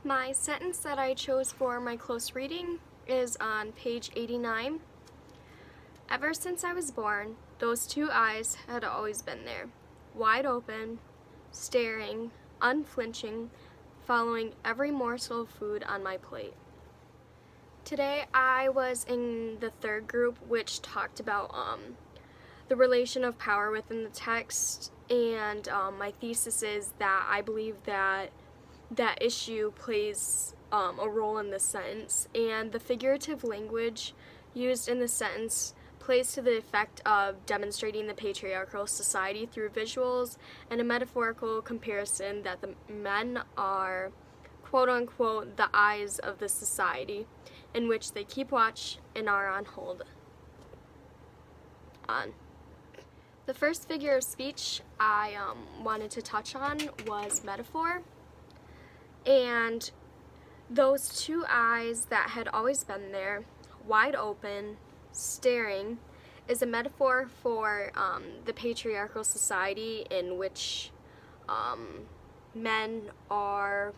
My sentence that I chose for my close reading is on page 89. Ever since I was born, those two eyes had always been there, wide open, staring, unflinching, following every morsel of food on my plate. Today I was in the third group, which talked about the relation of power within the text, and my thesis is that I believe that issue plays a role in this sentence, and the figurative language used in the sentence plays to the effect of demonstrating the patriarchal society through visuals and a metaphorical comparison that the men are quote-unquote the eyes of the society in which they keep watch and are on hold on. The first figure of speech I wanted to touch on was metaphor. And those two eyes that had always been there, wide open, staring, is a metaphor for the patriarchal society in which men are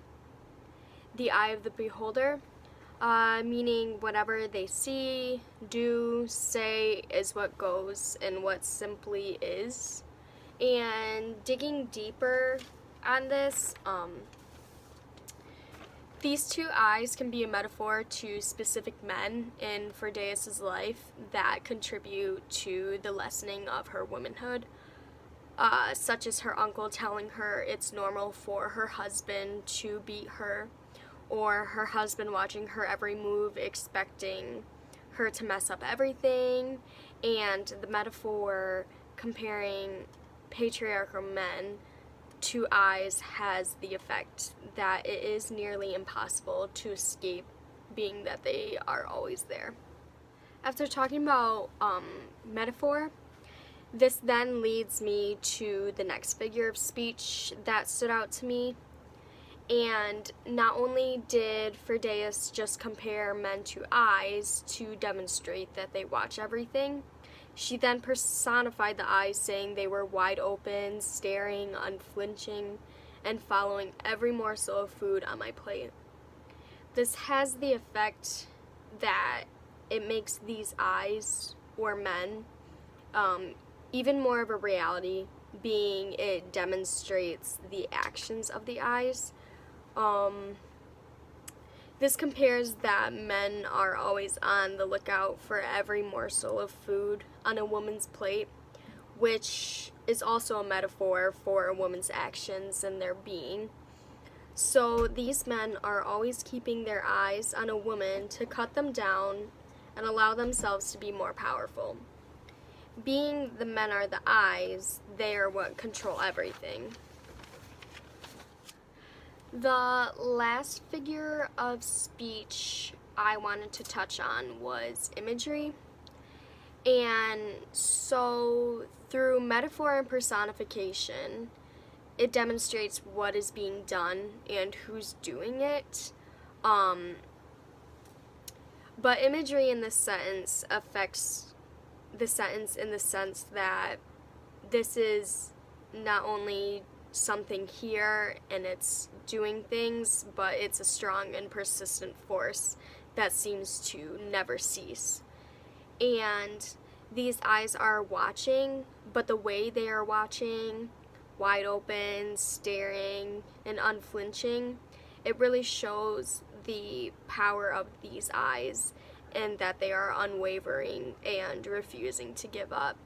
the eye of the beholder, meaning whatever they see, do, say is what goes and what simply is. And digging deeper on this, these two eyes can be a metaphor to specific men in Ferdeus's life that contribute to the lessening of her womanhood, such as her uncle telling her it's normal for her husband to beat her, or her husband watching her every move expecting her to mess up everything, and the metaphor comparing patriarchal men to eyes has the effect that it is nearly impossible to escape, being that they are always there. After talking about metaphor, this then leads me to the next figure of speech that stood out to me. And not only did Ferdeus just compare men to eyes to demonstrate that they watch everything, she then personified the eyes, saying they were wide open, staring, unflinching, and following every morsel of food on my plate. This has the effect that it makes these eyes, or men, even more of a reality, being it demonstrates the actions of the eyes. This compares that men are always on the lookout for every morsel of food on a woman's plate, which is also a metaphor for a woman's actions and their being. So these men are always keeping their eyes on a woman to cut them down and allow themselves to be more powerful. Being the men are the eyes, they are what control everything. The last figure of speech I wanted to touch on was imagery. And so through metaphor and personification, it demonstrates what is being done and who's doing it. But imagery in this sentence affects the sentence in the sense that this is not only something here and it's doing things, but it's a strong and persistent force that seems to never cease. And these eyes are watching, but the way they are watching, wide open, staring, and unflinching, it really shows the power of these eyes and that they are unwavering and refusing to give up.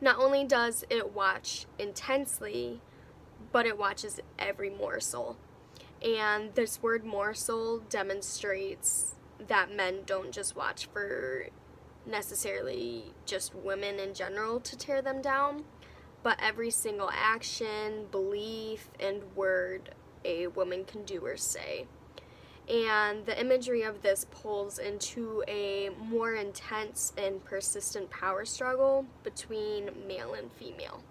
Not only does it watch intensely, but it watches every morsel. And this word morsel demonstrates that men don't just watch for necessarily just women in general to tear them down, but every single action, belief, and word a woman can do or say. And the imagery of this pulls into a more intense and persistent power struggle between male and female.